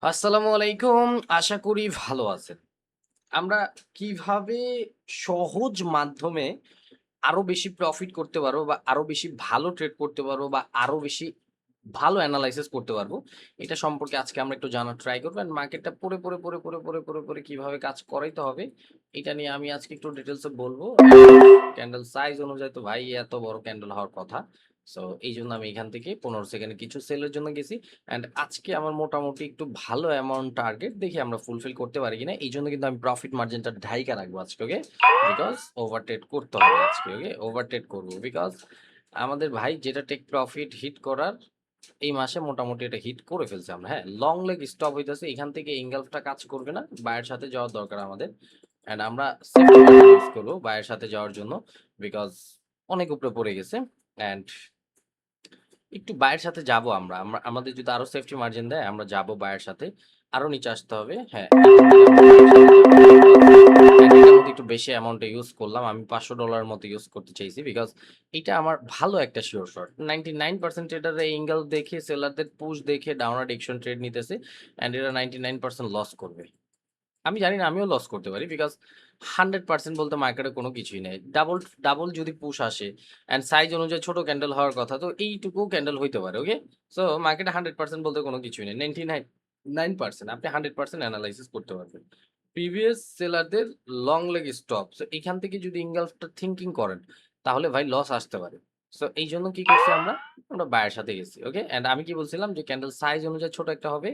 আসসালামু আলাইকুম। আশা করি ভালো আছেন। আমরা কিভাবে সহজ মাধ্যমে আরো বেশি প্রফিট করতে পারবো বা আরো বেশি ভালো ট্রেড করতে পারবো বা আরো বেশি ভালো এনালাইসিস করতে পারবো, এটা সম্পর্কে আজকে আমরা একটু জানার ট্রাই করবো। অ্যান্ড মার্কেটটা পড়ে কিভাবে কাজ করাইতে হবে, এটা নিয়ে আমি আজকে একটু ডিটেলসে বলবো। ক্যান্ডেল সাইজ অনুযায়ী তো ভাই এত বড় ক্যান্ডেল হওয়ার কথা। সো এই জন্য আমি এখান থেকে 15 সেকেন্ডে কিছু সেলের জন্য গেছি। অ্যান্ড আজকে আমার মোটামুটি একটু ভালো অ্যামাউন্ট টার্গেট দেখি আমরা ফুলফিল করতে পারি কিনা। এই জন্য কিন্তু আমি প্রফিট মার্জিনটা ঢাইকা রাখবো আজকে, ওকে? বিকজ ওভার ট্রেড করতে হবে আজকে, ওকে? ওভার ট্রেড করবো বিকজ আমাদের ভাই যেটা টেক প্রফিট হিট করার, এই মাসে মোটামুটি এটা হিট করে ফেলছে আমরা। হ্যাঁ, লং লেগ স্টপ হইতেছে, এখান থেকে এঙ্গেলসটা কাজ করবে না, বায়ের সাথে যাওয়ার দরকার আমাদের। অ্যান্ড আমরা সেফটি মার্জিন ইউজ করবো বায়ের সাথে যাওয়ার জন্য, বিকজ অনেক উপরে পড়ে গেছে। অ্যান্ড একটু বায়ের সাথে যাব আমরা। আমাদের যদি আরো সেফটি মার্জিন দেয় আমরা যাব বায়ের সাথে। আরো নিচে আসতে হবে। হ্যাঁ, এটার মধ্যে একটু বেশি অ্যামাউন্টে ইউজ করলাম। আমি $500 মতো ইউজ করতে চাইছি বিকজ এটা আমার ভালো একটা শিওর শট। 99% ট্রেডার এই এঙ্গেল দেখে, সেলারদের পুশ দেখে ডাউনার ডিরেকশন ট্রেড নিতেছে অ্যান্ড এরা 99% লস করবে। আমি জানি না, আমিও লস করতে পারি বিকজ 100% বলতে মার্কেটে কোনো কিছুই নেই। ডাবল ডাবল যদি পুশ আসে অ্যান্ড সাইজ অনুযায়ী ছোট ক্যান্ডেল হওয়ার কথা, তো এইটুকু ক্যান্ডেল হইতে পারে, ওকে? সো মার্কেটে 100% বলতে কোনো কিছুই নেই। 99% আপনি 100% অ্যানালাইসিস করতে পারবেন। প্রিভিয়াস সেলারদের লং লেগ স্টপ, সো এখান থেকে যদি ইঙ্গেলসটা থিঙ্কিং করেন তাহলে ভাই লস আসতে পারে। সো এই জন্য কি করছি আমরা, আমরা বায়ের সাথে গেছি, ওকে? অ্যান্ড আমি কি বলছিলাম যে ক্যান্ডেল সাইজ অনুযায়ী ছোট একটা হবে,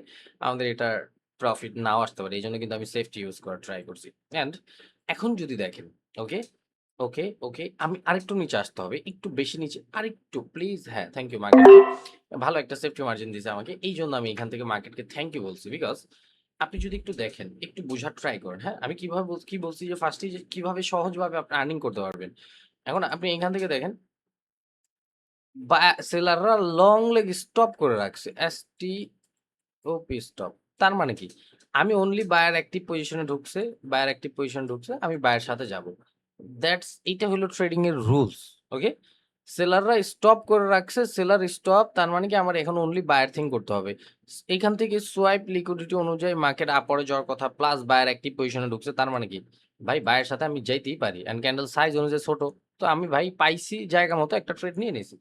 আমাদের এটার প্রফিট নাও আসতে পারে। এইজন্য কিন্তু আমি সেফটি ইউজ করার ট্রাই করছি। অ্যান্ড এখন যদি দেখেন, ওকে, ওকে, আমি আরেকটু নিচে আসতে হবে। একটু বেশি নিচে, আরেকটু প্লিজ। হ্যাঁ, থ্যাংক ইউ মার্কেট। ভালো একটা সেফটি মার্জিন দিছে আমাকে। এইজন্য আমি এখান থেকে মার্কেটকে থ্যাংক ইউ বলছি। বিকজ আপনি যদি একটু দেখেন, একটু বোঝার ট্রাই করেন, হ্যাঁ? আমি কিভাবে কি বলছি যে ফার্স্টেই যে কিভাবে সহজভাবে আপনি আর্নিং করতে পারবেন। এখন আপনি এখান থেকে দেখেন, বা সেলাররা লং লেগ স্টপ করে রাখছে। ওপি স্টপ। তার মানে কি? আমি অনলি বায়ার অ্যাক্টিভ পজিশনে ঢুকছে, বায়ার অ্যাক্টিভ পজিশনে ঢুকছে, আমি বায়ের সাথে যাব। দ্যাটস এইটা হলো ট্রেডিং এর রুলস। ওকে? সেলাররা স্টপ করে রাখছে, সেলার স্টপ, তার মানে কি আমার এখন অনলি বায়ার থিং করতে হবে। এইখান থেকে সোয়াইপ লিকুইডিটি অনুযায়ী মার্কেট আপরে যাওয়ার কথা, প্লাস বায়ার অ্যাক্টিভ পজিশনে ঢুকছে, তার মানে কি? ভাই বায়ের সাথে আমি যাইতেই পারি। অ্যান্ড ক্যান্ডেল সাইজ অনুযায়ী ছোট। তো আমি ভাই পাইছি জায়গা মতো একটা ট্রেড নিয়ে নিয়েছি।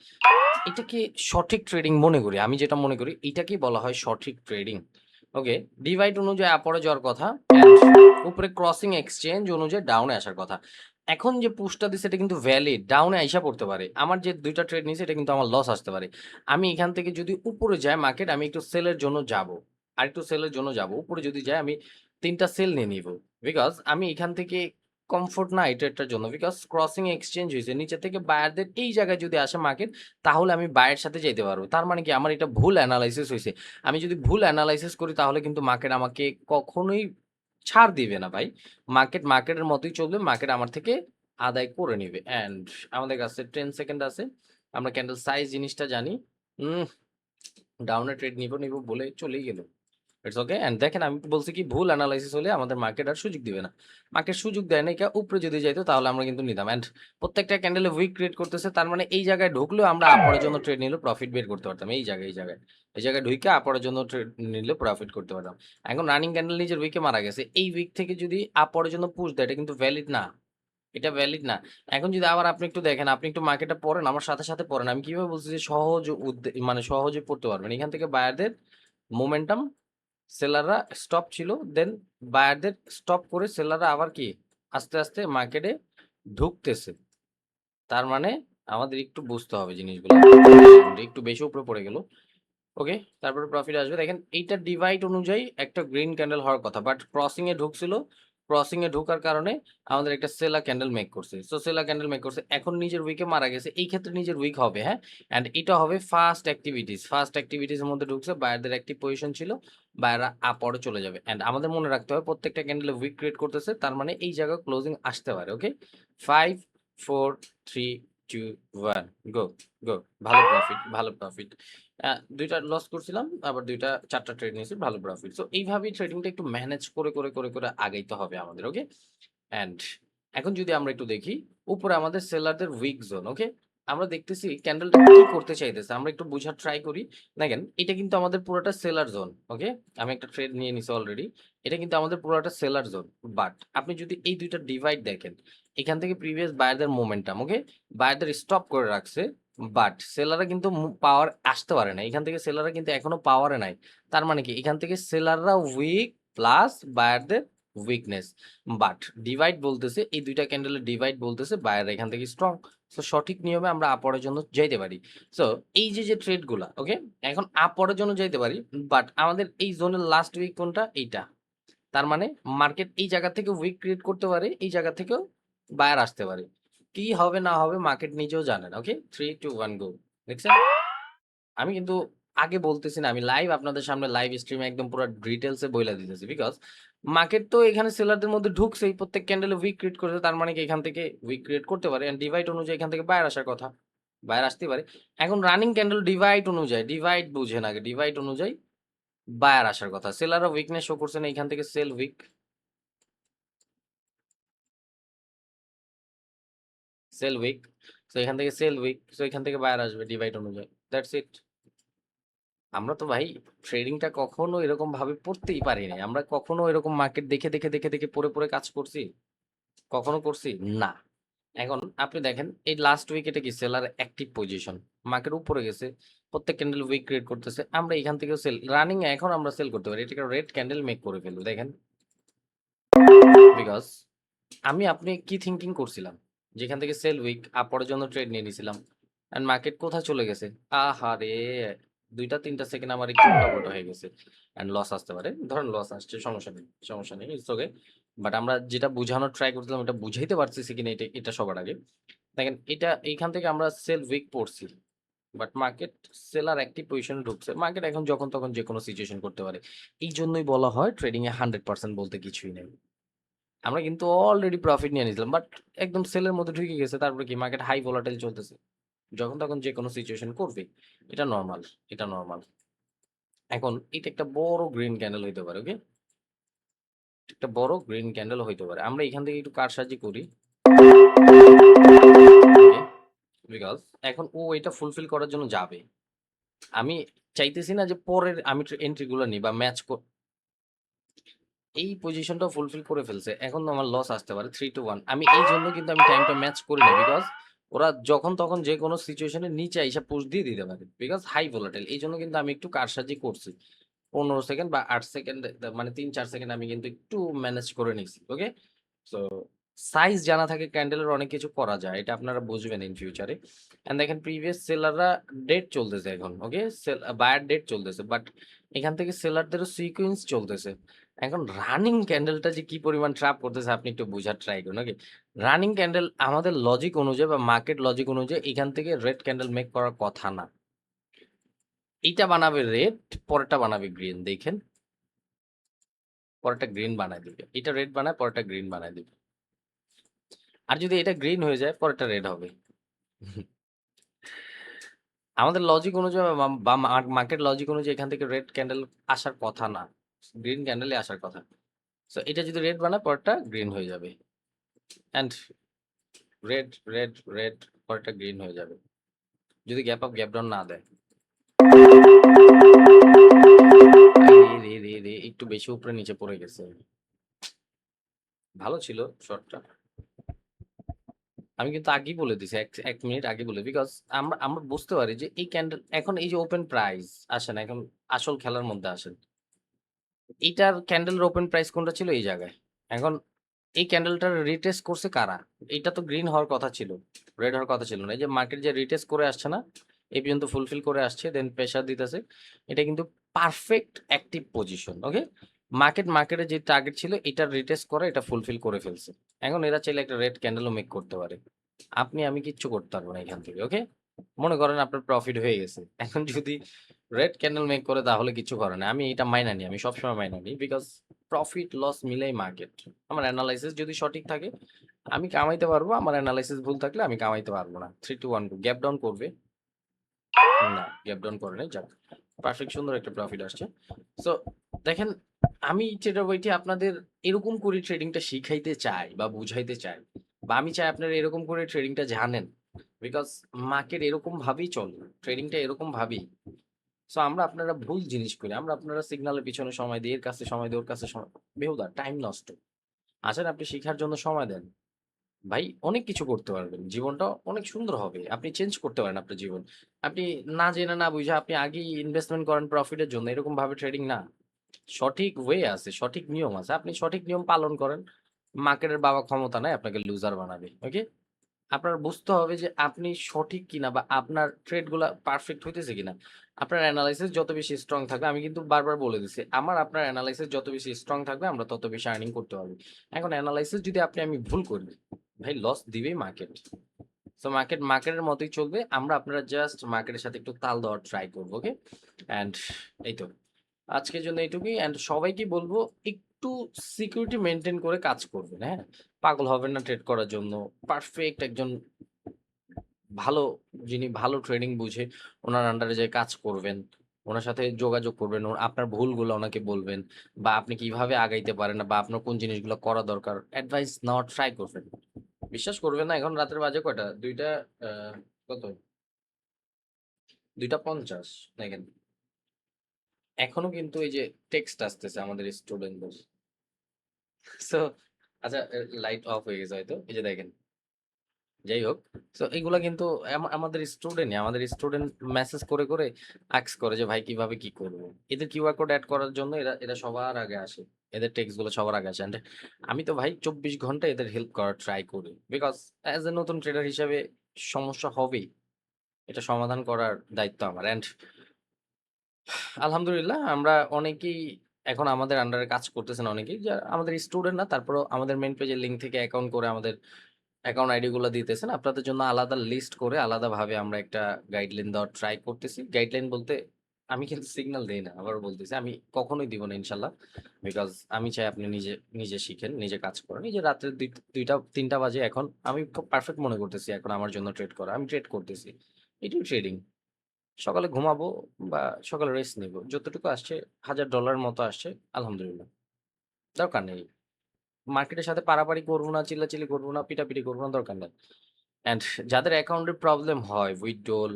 এটাকে সঠিক ট্রেডিং মনে করি। আমি যেটা মনে করি এটাকেই বলা হয় সঠিক ট্রেডিং। ওকে? ডিভাইড অনুযায়ী আপরে যাওয়ার কথা, উপরে ক্রসিং এক্সচেঞ্জ অনুযায়ী ডাউনে আসার কথা। এখন যে পুশটা দিছে এটা কিন্তু ভ্যালিড, ডাউনে আইসা পড়তে পারে। আমার যে ২ টা ট্রেড নিয়েছি এটা কিন্তু আমার লস আসতে পারে। আমি এখান থেকে যদি উপরে যায় মার্কেট, আমি একটু সেলের জন্য যাবো। আরেকটু সেলের জন্য যাবো। উপরে যদি যাই আমি ৩ টা সেল নিয়ে নিবো। বিকজ আমি এখান থেকে কমফোর্ট না এই ট্রেডটার জন্য। বিকজ ক্রসিং এক্সচেঞ্জ হইছে। নিচে থেকে বায়ারদের এই জায়গায় যদি আসে মার্কেট, তাহলে আমি বায়ের সাথে যাইতে পারবো। তার মানে কি আমার এটা ভুল এনালাইসিস হইছে। আমি যদি ভুল এনালাইসিস করি তাহলে কিন্তু মার্কেট আমাকে কখনোই ছাড় দিবে না ভাই। মার্কেট মার্কেটের মতোই চলবে। মার্কেট আমার থেকে আদায় করে নিবে। অ্যান্ড আমাদের কাছে 10 সেকেন্ড আছে। আমরা ক্যান্ডেল সাইজ জিনিসটা জানি। উম ডাউনে ট্রেড নিবো বলে চলেই গেল। It's okay. অ্যান্ড দেখেন আমি বলছি কি ভুল এনালাইসিস হলে আমাদের মার্কেট আর সুযোগ দিবে না। মার্কেট সুযোগ দেয় না, এটা উপরে যদি যাইতো তাহলে আমরা কিন্তু নিতাম। অ্যান্ড প্রত্যেকটা ক্যান্ডেলে উইক ক্রিয়েট করতেছে, তার মানে এই জায়গায় ঢুকলেও আমরা আপরের জন্য ট্রেড নিলে প্রফিট বের করতে পারতাম। এই জায়গায় ঢুকে আপরের জন্য ট্রেড নিলে প্রফিট করতে পারতাম। এখন রানিং ক্যান্ডেল নিজের উইকে মারা গেছে, এই উইক থেকে যদি আপরের জন্য পুশ দেয় এটা কিন্তু ভ্যালিড না। এটা ভ্যালিড না। এখন যদি আবার আপনি একটু দেখেন, আপনি একটু মার্কেটটা পড়েন, আমার সাথে পড়েন। আমি কিভাবে বলছি যে মানে সহজে পড়তে পারবেন। এখান থেকে বায়ারদের মোমেন্টাম, সেলাররা স্টপ ছিল, দেন বায়ারদের স্টপ করে সেলাররা আবার কি আস্তে মার্কেটে ঢুকতেছে। তার মানে আমাদের একটু বুঝতে হবে জিনিসগুলো। একটু বেশি উপরে পড়ে গেল। ওকে? তারপরে প্রফিট আসবে। দেখেন এইটা ডিভাইড অনুযায়ী একটা গ্রিন ক্যান্ডেল হওয়ার কথা। বাট ক্রসিং এ ঢুকছিল। ক্রসিং এ ঢোকার কারণে আমাদের একটা সেলার ক্যান্ডেল মেক করছে। সো সেলার ক্যান্ডেল মেক করছে। এখন নিজের উইকে মারা গেছে। এই ক্ষেত্রে নিজের উইক হবে, হ্যাঁ? অ্যান্ড এটা হবে ফার্স্ট অ্যাক্টিভিটিস। ফার্স্ট অ্যাক্টিভিটিস এর মধ্যে ঢুকছে। বায়ারদের অ্যাক্টিভ পজিশন ছিল। বায়াররা আপরে চলে যাবে। অ্যান্ড আমাদের মনে রাখতে হবে প্রত্যেকটা ক্যান্ডেলে উইক ক্রিয়েট করতেছে। তার মানে এই জায়গায় ক্লোজিং আসতে পারে। ওকে? 5, 4, 3, 2, 1 গো, গো। ভালো প্রফিট। ২ টা লস করছিলাম, আবার ২ টা ৪ টা ট্রেড নিয়েছি, ভালো প্রফিট। সো এইভাবেই ট্রেডিংটা একটু ম্যানেজ করে আগাইতে হবে আমাদের, ওকে? অ্যান্ড এখন যদি আমরা একটু দেখি, উপরে আমাদের সেলারদের উইক জোন, ওকে? আমরা দেখতেছি ক্যান্ডেলটা কি করতে চাইতেছে, আমরা একটু বোঝার ট্রাই করি। দেখেন এটা কিন্তু আমাদের পুরোটা সেলার জোন। ওকে, আমি একটা ট্রেড নিয়ে নিছি অলরেডি। এটা কিন্তু আমাদের পুরোটা সেলার জোন। বাট আপনি যদি এই দুইটা ডিভাইড দেখেন, এখান থেকে প্রিভিয়াস বায়ারদের মোমেন্টাম, ওকে, বায়ারদের স্টপ করে রাখছে। বাট সেলাররা কিন্তু পাওয়ার আসতে পারে না, এখান থেকে সেলাররা কিন্তু এখনো পাওয়ারে নাই। তার মানে কি এখান থেকে সেলাররা উইক প্লাস বায়ারদের উইকনেস। বাট ডিভাইড বলতেছে, এই দুইটা ক্যান্ডেলের ডিভাইড বলতেছে বায়ার এখান থেকে স্ট্রং। সো সঠিক নিয়মে আমরা আপরের জন্য যাইতে পারি। সো এই যে ট্রেড গুলা, ওকে, এখন আপরের জন্য যাইতে পারি। বাট আমাদের এই জোনের লাস্ট উইক কোনটা? এইটা। তার মানে মার্কেট এই জায়গা থেকে উইক ক্রিয়েট করতে পারে, এই জায়গা থেকেও বায়ার আসতে পারে। কি হবে না হবে মার্কেট নিজেও জানেন। ওকে, 3 2 1 গো। দেখছেন, আমি কিন্তু আগে বলতেছি না, আমি লাইভ আপনাদের সামনে লাইভ স্ট্রিমে একদম পুরো ডিটেলসে বইলা দিতেছি। বিকজ মার্কেট তো এখানে সেলারদের মধ্যে ঢুকছেই, প্রত্যেক ক্যান্ডেলে উইক ক্রিয়েট করেছে, তার মানে কি এখান থেকে উইক ক্রিয়েট করতে পারে। এন্ড ডিভাইড অনুযায়ী এখান থেকে বায়ার আসার কথা, বায়ার আসতে পারে। এখন রানিং ক্যান্ডেল ডিভাইড অনুযায়ী, ডিভাইড বুঝেন আগে, ডিভাইড অনুযায়ী বায়ার আসার কথা। সেলাররা উইকনেস শো করছে না, এখান থেকে sell week, sell week. So এখান থেকে সেল উইক, সো এখান থেকে বায়ার আসবে ডিভাইড অনুযায়ী। That's it. আমরা তো ভাই ট্রেডিংটা কখনো এরকম ভাবে পড়তেই পারি নাই। আমরা কখনো এরকম মার্কেট দেখে দেখে দেখে দেখে পড়ে পড়ে কাজ করছি? কখনো করছি না। এখন আপনি দেখেন এই লাস্ট উইকেটে কি সেলার অ্যাক্টিভ পজিশন, মার্কেট উপরে গেছে, প্রত্যেক ক্যান্ডেল উইক ক্রিয়েট করতেছে, আমরা এখান থেকেও সেল রানিং এ এখন আমরা সেল করতে পারি। এটাকে রেড ক্যান্ডেল মেক করে ফেলবো দেখেন। বিকজ আমি আপনি কি থিঙ্কিং করছিলাম, যেখান থেকে সেল উইক আপরের জন্য ট্রেড নিয়ে নিছিলাম, এন্ড মার্কেট কোথায় চলে গেছে? আহারে, 2-3 সেকেন্ড আমার একটু উল্টাপাল্টা হয়ে গেছে। এন্ড লস আসতে পারে, ধরেন লস আসছে, সমস্যা নেই, সমস্যা নেই, ইটস ওকে। বাট আমরা যেটা বুঝানোর ট্রাই করছিলাম এটা বুঝাইতে পারতেছি কিনা, এটা এটা সবার আগে দেখেন। এটা এইখান থেকে আমরা সেল উইক পড়ছি, বাট মার্কেট সেলার অ্যাক্টিভ পজিশনে ঢুকছে। মার্কেট এখন যখন তখন যে কোনো সিচুয়েশন করতে পারে। এই জন্যই বলা হয় ট্রেডিং এ 100% বলতে কিছুই নেই। আমরা কিন্তু অলরেডি প্রফিট নিয়ে নিয়েছিলাম, বাট একদম সেলের মধ্যে ঢুকে গেছে। তারপরে কি মার্কেট হাই ভোলাটাইল চলতেছে, যখন তখন যে কোনো সিচুয়েশন করবে। এটা নরমাল, এটা নরমাল। এখন এটা একটা বড় গ্রিন ক্যান্ডেল হইতে পারে। ওকে, একটা বড় গ্রিন ক্যান্ডেল হইতে পারে। আমরা এখান থেকে একটু কারসাজি করি। ওকে, বিকজ এখন ও এটা ফুলফিল করার জন্য যাবে। আমি চাইতেছি না যে পরের আমি এন্ট্রি গুলো নিই বা ম্যাচ। এই পজিশনটা ফুলফিল করে ফেলছে, এখন আমার লস আসতে পারে 3 to 1। আমি এই জন্য কিন্তু আমি টাইমটা ম্যাচ করি না, বিকজ ওরা যখন তখন যে কোনো সিচুয়েশনে নিচে এসে পুশ দিয়ে দিতে পারে, বিকজ হাই ভোলাটাইল। এই জন্য কিন্তু আমি একটু কারসাজি করছি। 15 সেকেন্ড বা 8 সেকেন্ড, মানে 3-4 সেকেন্ড আমি কিন্তু একটু ম্যানেজ করে নিছি। ওকে, সো সাইজ জানা থাকে ক্যান্ডেলের, অনেক কিছু করা যায়, এটা আপনারা বুঝবেন ইন ফিউচারে। এন্ড দেখেন প্রিভিয়াস সেলাররা ডেট চলতেছে এখন। ওকে, বায়ার ডেট চলতেছে, বাট এখান থেকে সেলারদেরও সিকোয়েন্স চলতেছে। এখন রানিং ক্যান্ডেলটা যে কি পরিমাণ ট্র্যাপ করতেছে আপনি একটু বোঝার ট্রাই করুন। ওকে, রানিং ক্যান্ডেল আমাদের লজিক অনুযায়ী বা মার্কেট লজিক অনুযায়ী এখান থেকে রেড ক্যান্ডেল মেক করার কথা না। এইটা বানাবে রেড, পরেরটা বানাবে গ্রিন। দেখেন, পরেরটা গ্রিন বানায় দিবে, এটা রেড বানায় পরেরটা গ্রিন বানায় দিবে। আর যদি এটা গ্রিন হয়ে যায় পরেরটা রেড হবে। আমাদের লজিক অনুযায়ী বা মার্কেট লজিক অনুযায়ী এখান থেকে রেড ক্যান্ডেল আসার কথা না, গ্রিন ক্যান্ডেলে আসার কথা। সো এটা যদি রেড বানায় পরেরটা গ্রিন হয়ে যাবে, অ্যান্ড রেড রেড রেড পরেরটা গ্রিন হয়ে যাবে যদি গ্যাপ আপ গ্যাপ ডাউন না দেয়। রে রে রে একটু বেশি উপরে নিচে পড়ে গেছে। ভালো ছিল শর্টটা, আমি কিন্তু আগেই বলে দিছি, 1 মিনিট আগে বলে। বিকজ আমরা আমরা বুঝতে পারি যে এই ক্যান্ডেল এখন এই যে ওপেন প্রাইস আসেন, এখন আসল খেলার মধ্যে আসেন। এইটার ক্যান্ডেলের ওপেন প্রাইস কোনটা ছিল? এই জায়গায়। এখন এই ক্যান্ডেলটার রিটেস্ট করছে কারা? এটা তো গ্রিন হওয়ার কথা ছিল, রেড হওয়ার কথা ছিল না। এই যে মার্কেট যে রিটেস্ট করে আসছে না, এই পর্যন্ত ফুলফিল করে আসছে, দেন প্রেসার দিতেছে। এটা কিন্তু পারফেক্ট অ্যাক্টিভ পজিশন। ওকে, মার্কেটের যে টার্গেট ছিল এটার রিটেস্ট করে এটা ফুলফিল করে ফেলছে। এখন এরা চাইলে একটা রেড ক্যান্ডেলও মেক করতে পারে, আপনি আমি কিচ্ছু করতে পারবো না এখান থেকে। ওকে, মনে করেন আপনার প্রফিট হয়ে গেছে, এখন যদি রেড ক্যান্ডেল মেক করে তাহলে কিছু করে না। আমি এটা মাইনা নিই, আমি সবসময় মাইনা নিই, বিকজ প্রফিট লস মিলেই মার্কেট। আমার অ্যানালাইসিস যদি সঠিক থাকে আমি কামাইতে পারবো, আমার অ্যানালাইসিস ভুল থাকলে আমি কামাইতে পারবো না। 3 to 1 গ্যাপ ডাউন করবে না, গ্যাপ ডাউন করে নাই, যাক পারফেক্ট সুন্দর একটা প্রফিট আসছে। সো দেখেন, আমি ট্রেডার বইটি আপনাদের এরকম করে ট্রেডিংটা শিখাইতে চাই বা বুঝাইতে চাই, বা আমি চাই আপনারা এরকম করে ট্রেডিংটা জানেন। বিকজ মার্কেট এরকম ভাবেই চলে, ট্রেডিংটা এরকম ভাবেই। সো আমরা আপনারা ভুল জিনিস করি, আমরা আপনারা সিগন্যালের পিছনে সময় দিই, এর কাছে সময় দিই, ওর কাছে সময়, বেহুদা টাইম নষ্ট। আসেন আপনি শিখার জন্য সময় দেন, ভাই অনেক কিছু করতে পারবেন, জীবনটা অনেক সুন্দর হবে, আপনি চেঞ্জ করতে পারেন আপনার জীবন। আপনি না জেনে না বুঝে আপনি আগেই ইনভেস্টমেন্ট করেন প্রফিটের জন্য, এরকম ভাবে ট্রেডিং না। সঠিক ওয়ে আছে, সঠিক নিয়ম আছে, আপনি সঠিক নিয়ম পালন করেন। মার্কেটের বাবা ক্ষমতা নাই আপনাকে লুজার বানাবে, ওকে? আপনার বুঝতে হবে যে আপনি সঠিক কিনা বা আপনার ট্রেড গুলা পারফেক্ট হইতেছে কিনা। আপনার অ্যানালাইসিস যত বেশি স্ট্রং থাকবে, আমি কিন্তু বারবার বলে দিচ্ছি, আমার আপনার অ্যানালাইসিস যত বেশি স্ট্রং থাকবে আমরা তত বেশি আর্নিং করতে পারবো। এখন অ্যানালাইসিস যদি আমি ভুল করি, ভাই লস দিবেই মার্কেট। তো মার্কেট মার্কেটের মতোই চলবে, আমরা আপনারা জাস্ট মার্কেটের সাথে একটু তাল দেওয়ার ট্রাই করবো, ওকে? অ্যান্ড এই তো আজকের জন্য এইটুকুই। অ্যান্ড সবাইকে বলবো একটু সিকিউরিটি মেনটেন করে কাজ করবেন, হ্যাঁ? পাগল হবেন না ট্রেড করার জন্য। পারফেক্ট একজন ভালো, যিনি ভালো ট্রেডিং বুঝে ওনার আন্ডারে যে কাজ করবেন, ওনার সাথে যোগাযোগ করবেন, আপনার ভুলগুলো ওনাকে বলবেন, বা আপনি কিভাবে আগাইতে পারেন বা আপনার কোন জিনিসগুলো করা দরকার অ্যাডভাইস নেওয়ার ট্রাই করবেন। বিশ্বাস করবেন না, এখন রাতের বাজে কয়টা, দুইটা কত, 2:50 দেখেন, এখনো কিন্তু এই যে টেক্সট আসতেছে আমাদের স্টুডেন্টদের। সো আচ্ছা, লাইট অফ হয়ে গেছে হয়তো, এই যে দেখেন। যাই হোক, তো এগুলা কিন্তু আমাদের স্টুডেন্ট মেসেজ করে করে আক্স করে যে ভাই কিভাবে কি করবো। এদের কিউআর কোড অ্যাড করার জন্য এরা এরা সবার আগে আসে, এদের টেক্সট গুলো সবার আগে আসে। And আমি তো ভাই 24 ঘন্টা এদের হেল্প করার ট্রাই করি, বিকজ অ্যাজ এ নতুন ট্রেডার হিসেবে সমস্যা হবেই, এটা সমাধান করার দায়িত্ব আমার। অ্যান্ড আলহামদুলিল্লাহ আমরা অনেকেই এখন আমাদের আন্ডারে কাজ করতেছেন, অনেকেই যা আমাদের স্টুডেন্ট না, তারপরেও আমাদের মেইন পেজের লিঙ্ক থেকে অ্যাকাউন্ট করে আমাদের অ্যাকাউন্ট আইডি গুলো দিতেছেন। আপনাদের জন্য আলাদা লিস্ট করে আলাদাভাবে আমরা একটা গাইডলাইন দেওয়ার ট্রাই করতেছি। গাইডলাইন বলতে আমি কিন্তু সিগন্যাল দেই না, আবার বলতেছি আমি কখনোই দিব না ইনশাল্লাহ। বিকজ আমি চাই আপনি নিজে নিজে শিখেন, নিজে কাজ করেন। এই যে রাত্রে 2টা 3টা বাজে এখন, আমি খুব পারফেক্ট মনে করতেছি এখন আমার জন্য ট্রেড করা, আমি ট্রেড করতেছি, এটাই ট্রেডিং। সকালে ঘুমাবো বা সকালে রেস্ট নিব, যতটুকু আসছে $1000 মতো আসছে, আলহামদুলিল্লাহ। দরকার নেই মার্কেটের সাথে পারাপারি করবো না, চিল্লাচিল্লি করবো না, পিটাপিটি করবো না, দরকার নেই। অ্যান্ড যাদের অ্যাকাউন্টের প্রবলেম হয়, উইথড্রল,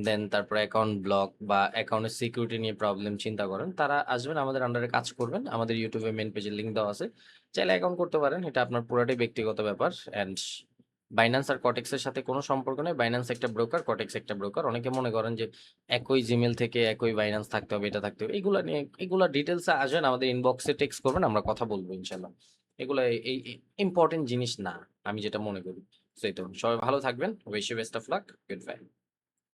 দেন তারপরে অ্যাকাউন্ট ব্লক বা অ্যাকাউন্টের সিকিউরিটি নিয়ে প্রবলেম চিন্তা করেন, তারা আসবেন আমাদের আন্ডারে কাজ করবেন। আমাদের ইউটিউবে মেন পেজের লিঙ্ক দেওয়া আছে, চাইলে অ্যাকাউন্ট করতে পারেন, এটা আপনার পুরোটাই ব্যক্তিগত ব্যাপার। অ্যান্ড বাইন্যান্স আর কটেক্সের সাথে কোনো সম্পর্ক নেই, বাইন্যান্স একটা ব্রোকার, কটেক্স একটা ব্রোকার। অনেকে মনে করেন যে একই জিমেল থেকে একই বাইন্যান্স থাকতে হবে, এটা থাকতে হবে, এগুলা নিয়ে এগুলা ডিটেলসে আসবেন আমাদের ইনবক্সে টেক্সট করবেন, আমরা কথা বলবো ইনশাল্লাহ। এগুলা এই ইম্পর্টেন্ট জিনিস না, আমি যেটা মনে করি। তো এই তো, সবাই ভালো থাকবেন, wish you best of luck, good by.